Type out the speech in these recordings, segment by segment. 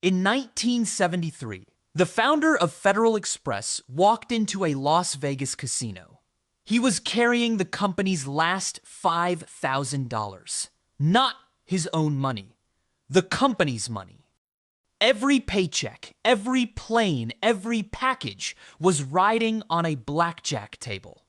In 1973, the founder of Federal Express walked into a Las Vegas casino. He was carrying the company's last $5,000. Not his own money, the company's money. Every paycheck, every plane, every package was riding on a blackjack table.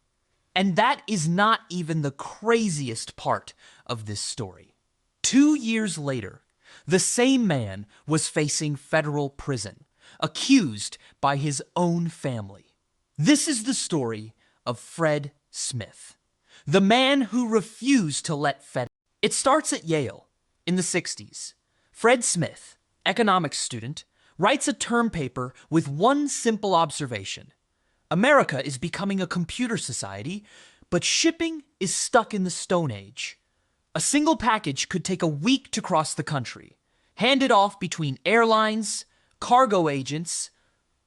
And that is not even the craziest part of this story. 2 years later, the same man was facing federal prison, accused by his own family. This is the story of Fred Smith, the man who refused to let FedEx. It starts at Yale in the 60s. Fred Smith, economics student, writes a term paper with one simple observation. America is becoming a computer society, but shipping is stuck in the Stone Age. A single package could take a week to cross the country, handed off between airlines, cargo agents,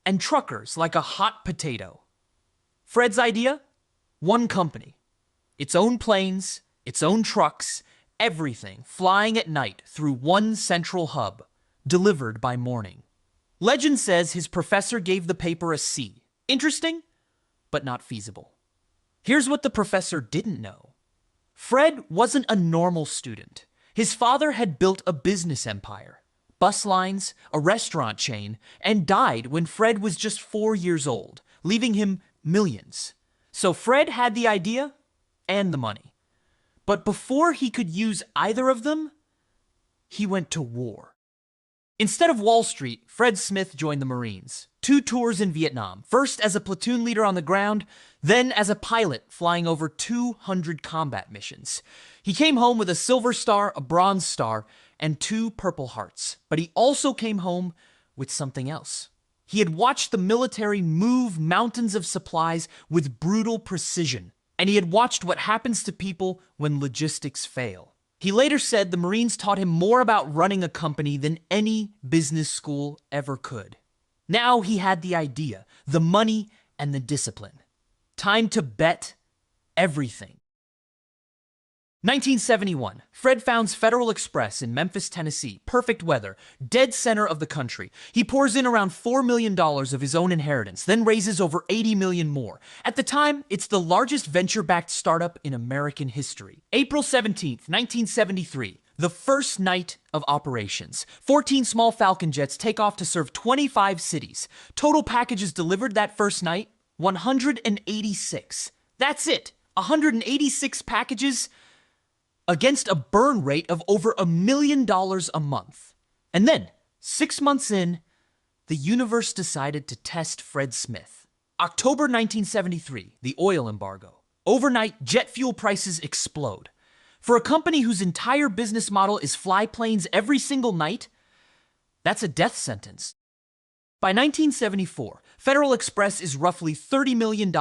and truckers like a hot potato. Fred's idea? One company. Its own planes, its own trucks, everything flying at night through one central hub, delivered by morning. Legend says his professor gave the paper a C. Interesting, but not feasible. Here's what the professor didn't know. Fred wasn't a normal student. His father had built a business empire, bus lines, a restaurant chain, and died when Fred was just 4 years old, leaving him millions. So Fred had the idea and the money. But before he could use either of them, he went to war. Instead of Wall Street, Fred Smith joined the Marines. 2 tours in Vietnam, first as a platoon leader on the ground, then as a pilot flying over 200 combat missions. He came home with a Silver Star, a Bronze Star, and 2 Purple Hearts. But he also came home with something else. He had watched the military move mountains of supplies with brutal precision, and he had watched what happens to people when logistics fail. He later said the Marines taught him more about running a company than any business school ever could. Now he had the idea, the money, and the discipline. Time to bet everything. 1971, Fred founds Federal Express in Memphis, Tennessee. Perfect weather, dead center of the country. He pours in around $4 million of his own inheritance, then raises over $80 million more. At the time, it's the largest venture-backed startup in American history. April 17th, 1973, the first night of operations. 14 small Falcon jets take off to serve 25 cities. Total packages delivered that first night, 186. That's it, 186 packages against a burn rate of over $1 million a month. And then, 6 months in, the universe decided to test Fred Smith. October 1973, the oil embargo. Overnight, jet fuel prices explode. For a company whose entire business model is fly planes every single night, that's a death sentence. By 1974, Federal Express is roughly $30 million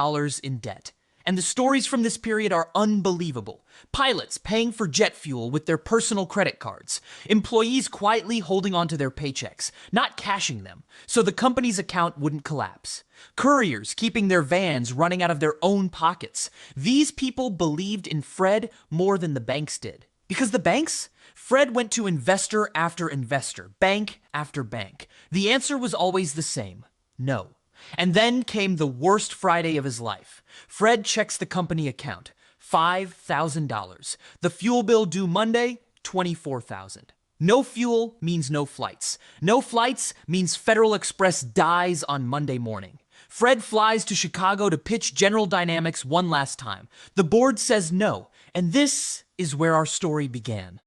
in debt. And the stories from this period are unbelievable. Pilots paying for jet fuel with their personal credit cards. Employees quietly holding onto their paychecks, not cashing them, so the company's account wouldn't collapse. Couriers keeping their vans running out of their own pockets. These people believed in Fred more than the banks did. Because the banks? Fred went to investor after investor, bank after bank. The answer was always the same: no. And then came the worst Friday of his life. Fred checks the company account, $5,000. The fuel bill due Monday, $24,000. No fuel means no flights. No flights means Federal Express dies on Monday morning. Fred flies to Chicago to pitch General Dynamics one last time. The board says no, and this is where our story began.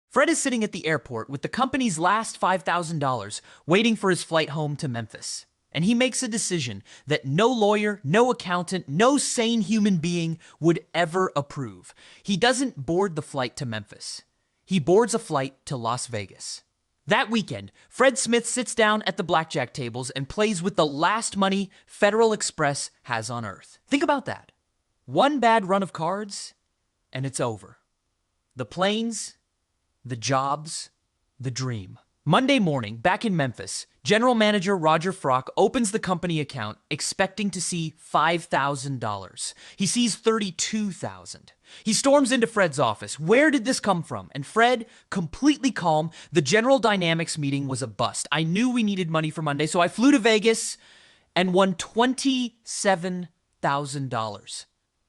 Fred is sitting at the airport with the company's last $5,000, waiting for his flight home to Memphis. And he makes a decision that no lawyer, no accountant, no sane human being would ever approve. He doesn't board the flight to Memphis. He boards a flight to Las Vegas. That weekend, Fred Smith sits down at the blackjack tables and plays with the last money Federal Express has on Earth. Think about that. One bad run of cards, and it's over. The planes, the jobs, the dream. Monday morning, back in Memphis, General Manager Roger Frock opens the company account expecting to see $5,000. He sees $32,000. He storms into Fred's office. Where did this come from? And Fred, completely calm, the General Dynamics meeting was a bust. I knew we needed money for Monday, so I flew to Vegas and won $27,000.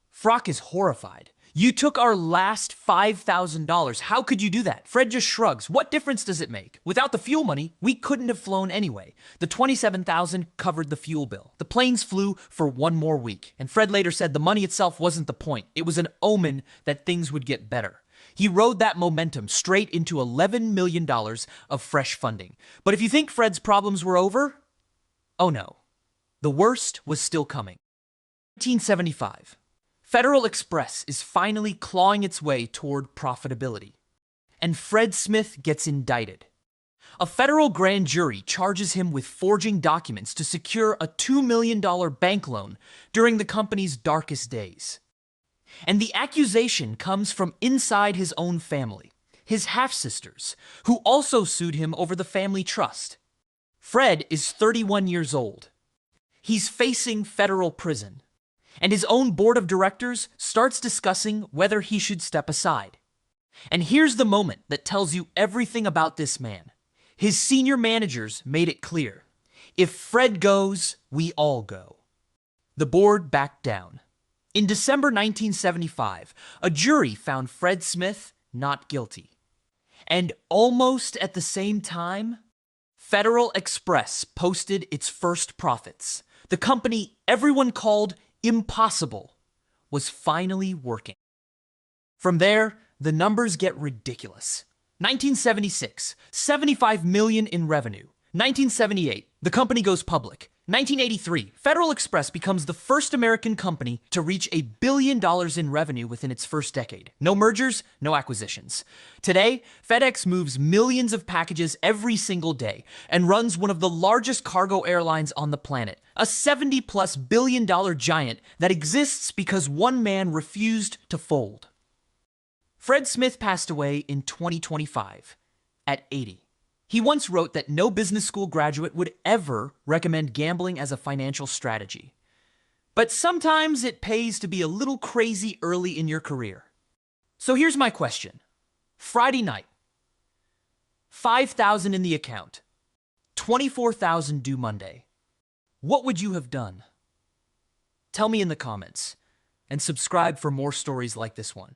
Frock is horrified. You took our last $5,000. How could you do that? Fred just shrugs. What difference does it make? Without the fuel money, we couldn't have flown anyway. The $27,000 covered the fuel bill. The planes flew for one more week. And Fred later said the money itself wasn't the point. It was an omen that things would get better. He rode that momentum straight into $11 million of fresh funding. But if you think Fred's problems were over, oh no. The worst was still coming. 1975. Federal Express is finally clawing its way toward profitability. And Fred Smith gets indicted. A federal grand jury charges him with forging documents to secure a $2 million bank loan during the company's darkest days. And the accusation comes from inside his own family, his half-sisters, who also sued him over the family trust. Fred is 31 years old. He's facing federal prison. And his own board of directors starts discussing whether he should step aside. And here's the moment that tells you everything about this man. His senior managers made it clear. If Fred goes, we all go. The board backed down. In December 1975, a jury found Fred Smith not guilty. And almost at the same time, Federal Express posted its first profits. The company everyone called impossible was finally working. From there, the numbers get ridiculous. 1976, $75 million in revenue. 1978, the company goes public. 1983, Federal Express becomes the first American company to reach $1 billion in revenue within its first decade. No mergers, no acquisitions. Today, FedEx moves millions of packages every single day and runs one of the largest cargo airlines on the planet, a $70+ billion giant that exists because one man refused to fold. Fred Smith passed away in 2025 at 80. He once wrote that no business school graduate would ever recommend gambling as a financial strategy. But sometimes it pays to be a little crazy early in your career. So here's my question. Friday night, $5,000 in the account, $24,000 due Monday. What would you have done? Tell me in the comments, and subscribe for more stories like this one.